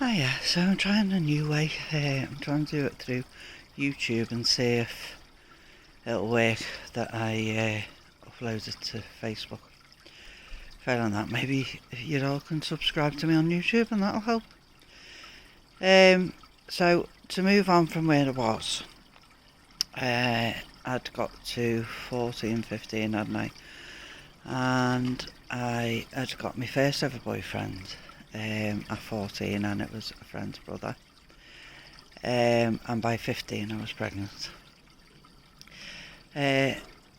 Hiya, so I'm trying a new way. I'm trying to do it through YouTube and see if it'll work that I upload it to Facebook. Failing that, maybe you all can subscribe to me on YouTube and that'll help. So to move on from where I was, I'd got to 14, 15, hadn't I? And I had got my first ever boyfriend at 14, and it was a friend's brother. And by 15 I was pregnant.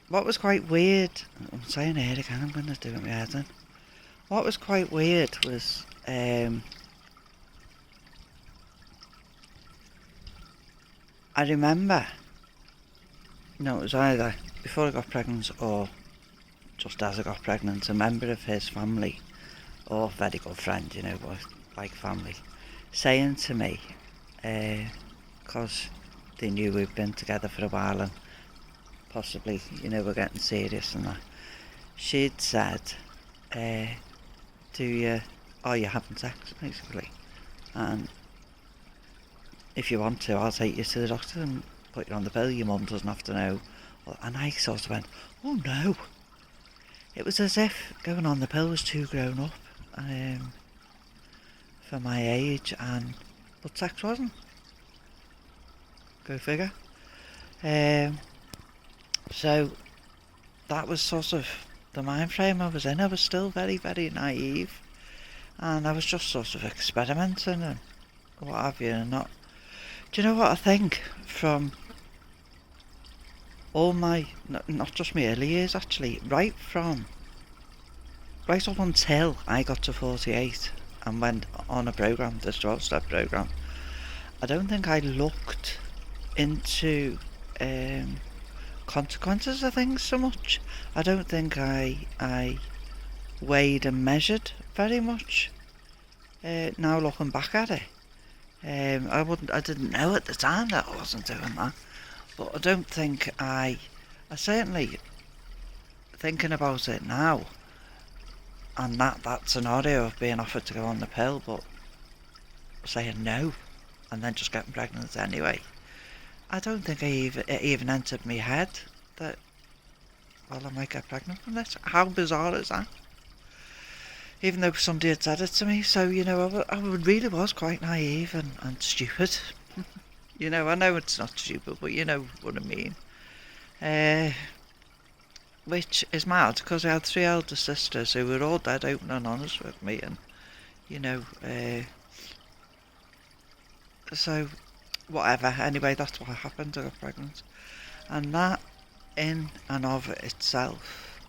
What was quite weird, I'm saying it again, I'm going to do it with my head in. What was quite weird was I remember, no, it was either before I got pregnant or just as I got pregnant, a member of his family, or very good friend, you know, like family, saying to me, because they knew we'd been together for a while and possibly, you know, we're getting serious and that, she'd said, are you having sex, basically, and if you want to, I'll take you to the doctor and put you on the pill, your mum doesn't have to know. And I sort of went, oh no. It was as if going on the pill was too grown up for my age, but sex wasn't. Go figure. So that was sort of the mind frame I was in. I was still very, very naive, and I was just sort of experimenting and what have you. And not. Do you know what I think from all my, not just my early years actually, right up until I got to 48 and went on a programme, this 12-step programme, I don't think I looked into consequences of things so much. I don't think I weighed and measured very much. Now looking back at it, I didn't know at the time that I wasn't doing that. But I don't think I certainly, thinking about it now, and that scenario of being offered to go on the pill, but saying no, and then just getting pregnant anyway, I don't think it even entered my head that, well, I might get pregnant from this. How bizarre is that? Even though somebody had said it to me, so, you know, I really was quite naive and stupid. You know, I know it's not stupid, but you know what I mean. Which is mad, because I had 3 elder sisters who were all dead open and honest with me, and, you know, so, whatever. Anyway, that's what happened, I got pregnant. And that, in and of itself,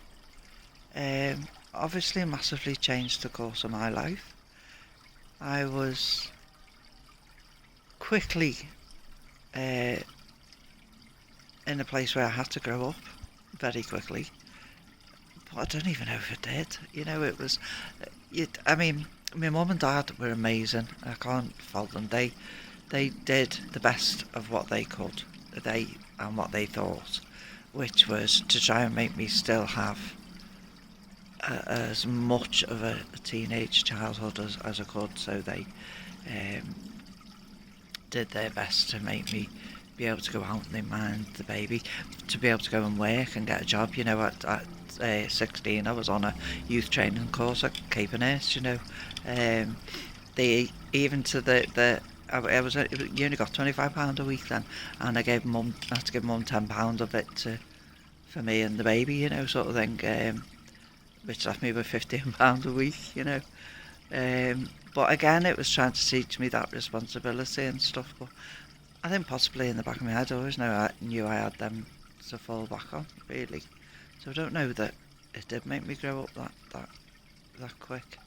obviously massively changed the course of my life. I was quickly in a place where I had to grow up very quickly, but I don't even know if it did. You know, it was, I mean, my mum and dad were amazing. I can't fault them. They did the best of what they could, and what they thought, which was to try and make me still have as much of a teenage childhood as I could. So they did their best to make me be able to go out and they mind the baby, to be able to go and work and get a job. You know, at 16 I was on a youth training course at Capenhurst, you know. They, even to I was you only got £25 a week then, and I had to give mum £10 of it for me and the baby, you know, sort of thing, which left me with £15 a week, you know. But again, it was trying to teach me that responsibility and stuff. But I think possibly in the back of my head, I always knew I had them to fall back on, really. So I don't know that it did make me grow up that quick.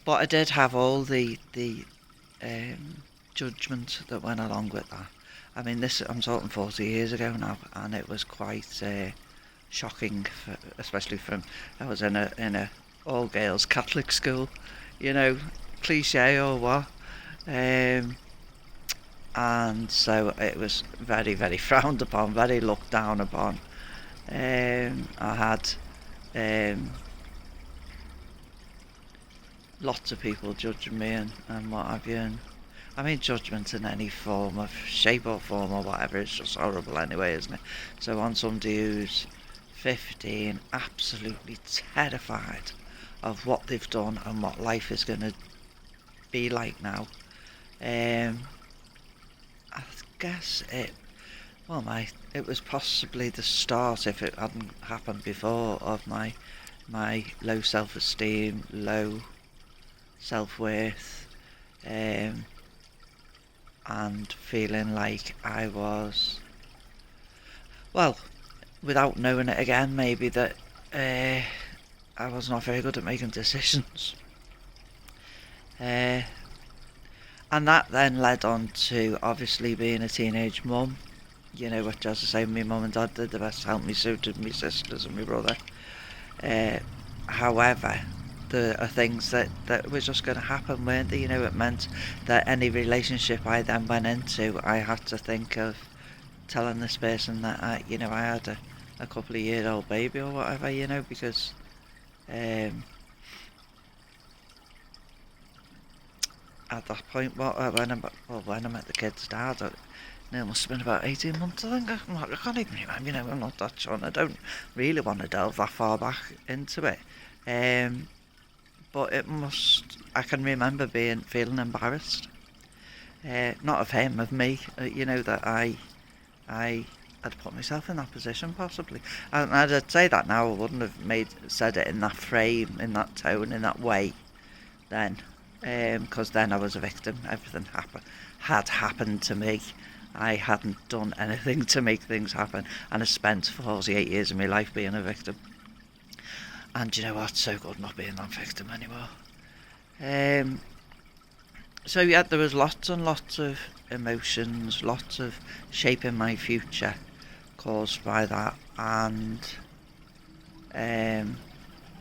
But I did have all the judgment that went along with that. I mean, I'm talking 40 years ago now, and it was quite shocking, especially I was in a all girls Catholic school, you know, cliche or what, and so it was very, very frowned upon, very looked down upon. I had lots of people judging me and what have you. And I mean, judgment in any form of shape or form or whatever is just horrible anyway, isn't it? So on somebody who's 15, absolutely terrified of what they've done and what life is going to be like now. I guess it was possibly the start, if it hadn't happened before, of my low self-esteem, low self-worth, and feeling like I was, well, without knowing it again, maybe that I was not very good at making decisions. And that then led on to obviously being a teenage mum, which, as I say, my mum and dad did the best to help me, so did my sisters and my brother. However, there are things that were just going to happen, weren't they? It meant that any relationship I then went into, I had to think of telling this person that I had a couple of year old baby or whatever, because at that point, when I met the kid's dad, it must have been about 18 months, I think. I can't even remember, I'm not that sure, and I don't really want to delve that far back into it. But I can remember feeling embarrassed. Not of him, of me, that I had put myself in that position, possibly. And I'd say that now, I wouldn't have said it in that frame, in that tone, in that way then. Because then I was a victim. Everything had happened to me. I hadn't done anything to make things happen, and I spent 48 years of my life being a victim. And you know what? So good not being that victim anymore. So yeah, there was lots and lots of emotions, lots of shaping my future caused by that, and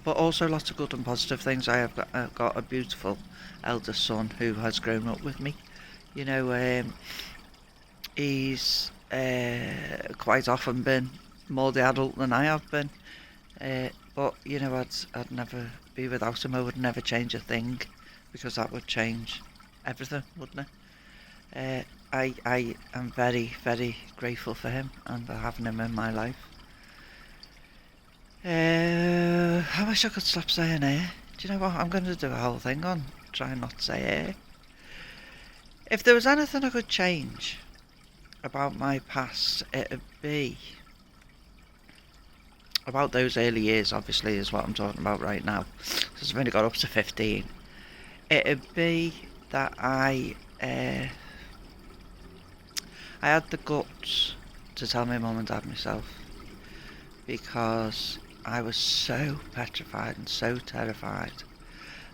but also lots of good and positive things. I've got a beautiful eldest son who has grown up with me. He's quite often been more the adult than I have been. But I'd never be without him. I would never change a thing, because that would change everything, wouldn't it? I am very, very grateful for him and for having him in my life. I wish I could stop saying eh. Do you know what? I'm going to do a whole thing on trying not to say eh. If there was anything I could change about my past, it'd be about those early years, obviously, is what I'm talking about right now, because I've only got up to 15. It'd be that I had the guts to tell my mum and dad myself, because I was so petrified and so terrified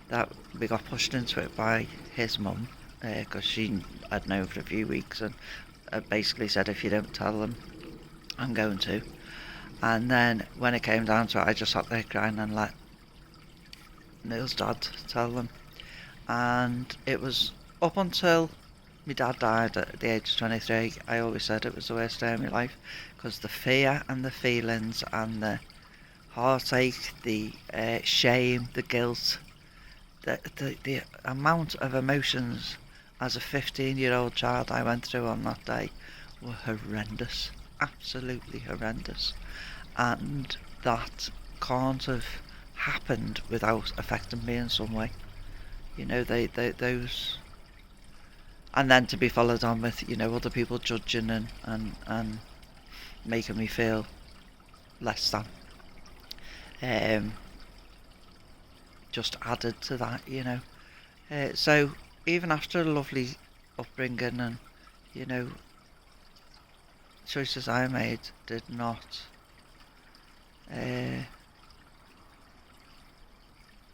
that we got pushed into it by his mum, because she had known for a few weeks and basically said, if you don't tell them, I'm going to. And then when it came down to it, I just sat there crying and let Neil's dad tell them. And it was up until my dad died at the age of 23, I always said it was the worst day of my life, because the fear and the feelings and the heartache, the shame, the guilt, the amount of emotions as a 15-year-old child I went through on that day were horrendous, absolutely horrendous. And that can't have happened without affecting me in some way. Those, and then to be followed on with other people judging and making me feel less than, just added to that. So even after a lovely upbringing and choices I made did not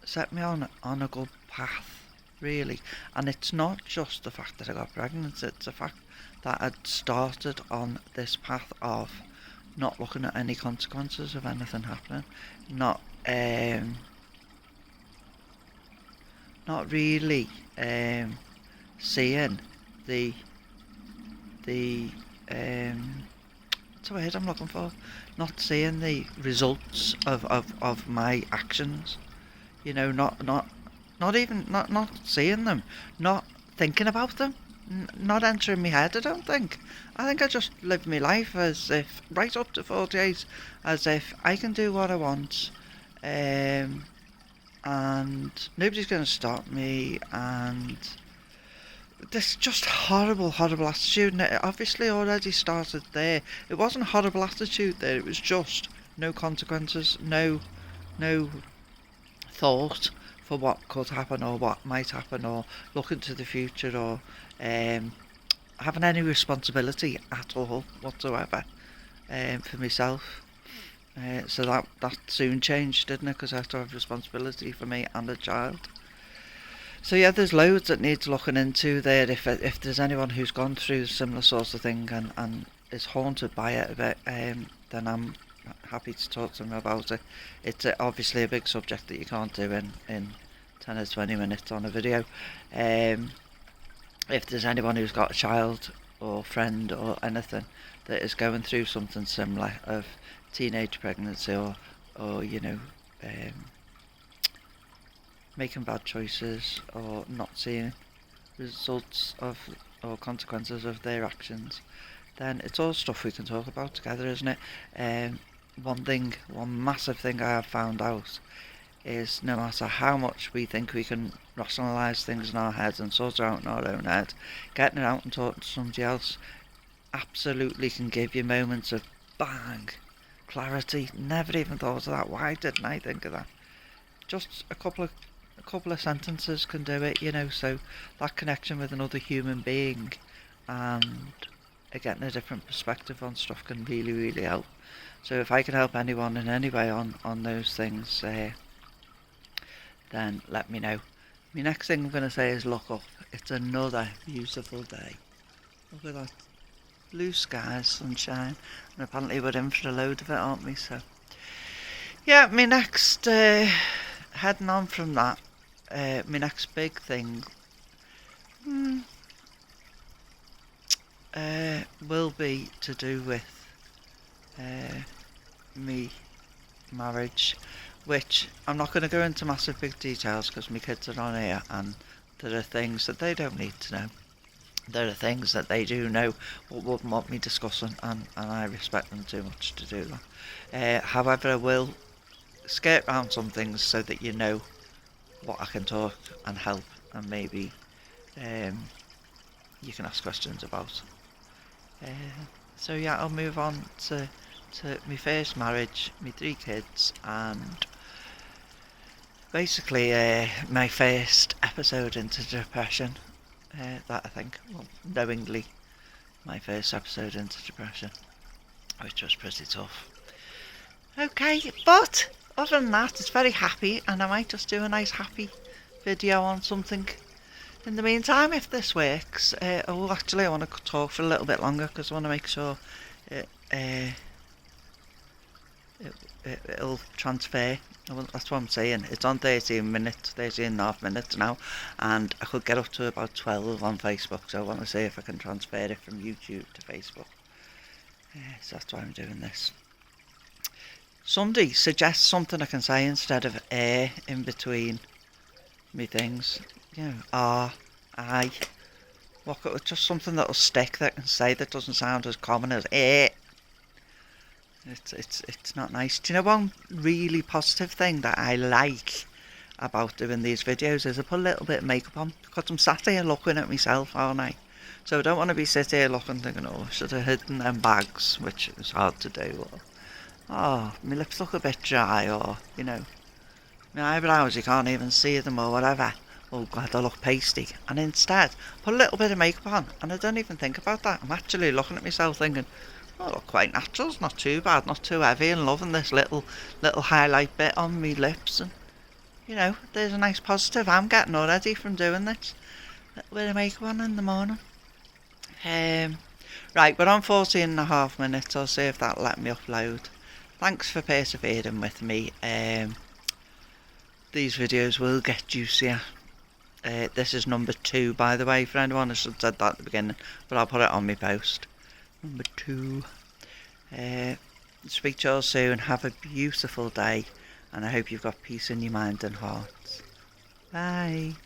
set me on a good path, really. And it's not just the fact that I got pregnant, it's the fact that I'd started on this path of not looking at any consequences of anything happening, not really seeing the what's the word I'm looking for? Not seeing the results of my actions. Not not seeing them, not thinking about them, not entering my head. I think I just live my life as if right up to 48, as if I can do what I want, and nobody's going to stop me. And this just horrible, horrible attitude, and it obviously already started there. It wasn't a horrible attitude there. It was just no consequences, no thought for what could happen or what might happen, or looking to the future, or having any responsibility at all whatsoever for myself. So that soon changed, didn't it? Because I have to have responsibility for me and a child. So yeah, there's loads that needs looking into there. If there's anyone who's gone through similar sorts of thing and is haunted by it a bit, then I'm happy to talk to them about it. It's obviously a big subject that you can't do in 10 or 20 minutes on a video. If there's anyone who's got a child or friend or anything that is going through something similar, of teenage pregnancy, or making bad choices, or not seeing results of or consequences of their actions, then it's all stuff we can talk about together, isn't it? One massive thing I have found out is, no matter how much we think we can rationalise things in our heads and sort it out in our own head, getting it out and talking to somebody else absolutely can give you moments of bang clarity. Never even thought of that. Why didn't I think of that? Just a couple of sentences can do it, so that connection with another human being and getting a different perspective on stuff can really, really help. So if I can help anyone in any way on those things, then let me know. My next thing I'm going to say is look up. It's another beautiful day. Look at that. Blue skies, sunshine, and apparently we're in for a load of it, aren't we? So yeah, my next heading on from that, my next big thing will be to do with me marriage, which I'm not going to go into massive big details because my kids are on here and there are things that they don't need to know. There are things that they do know but wouldn't want me discussing, and I respect them too much to do that. However, I will skirt around some things so that you know what I can talk and help, and maybe you can ask questions about. So yeah, I'll move on to my first marriage, my 3 kids, and basically my first episode into depression. That I think, well, knowingly, my first episode into depression, which was pretty tough. Okay, but other than that, it's very happy, and I might just do a nice happy video on something. In the meantime, if this works, I want to talk for a little bit longer because I want to make sure it'll transfer. That's what I'm saying. It's on 13 and a half minutes now, and I could get up to about 12 on Facebook, so I want to see if I can transfer it from YouTube to Facebook. So that's why I'm doing this. Somebody suggest something I can say instead of in between me things. I. Just something that'll stick that I can say that doesn't sound as common as It's not nice. Do you know one really positive thing that I like about doing these videos is I put a little bit of makeup on because I'm sat here looking at myself, aren't I? So I don't want to be sitting here looking thinking, oh, I should have hidden them bags, which is hard to do. Or, oh, my lips look a bit dry, or, my eyebrows, you can't even see them, or whatever. Oh God, they look pasty. And instead, put a little bit of makeup on, and I don't even think about that. I'm actually looking at myself thinking, oh, look quite natural, it's not too bad, not too heavy, and loving this little highlight bit on me lips, and there's a nice positive I'm getting already from doing this. A little bit of makeup on in the morning. Right, we're on 14 and a half minutes. I'll see if that'll let me upload. Thanks for persevering with me. These videos will get juicier. This is number 2, by the way, for anyone. I should have said that at the beginning, but I'll put it on my post. Number 2. Speak to you all soon. Have a beautiful day, and I hope you've got peace in your mind and heart. Bye.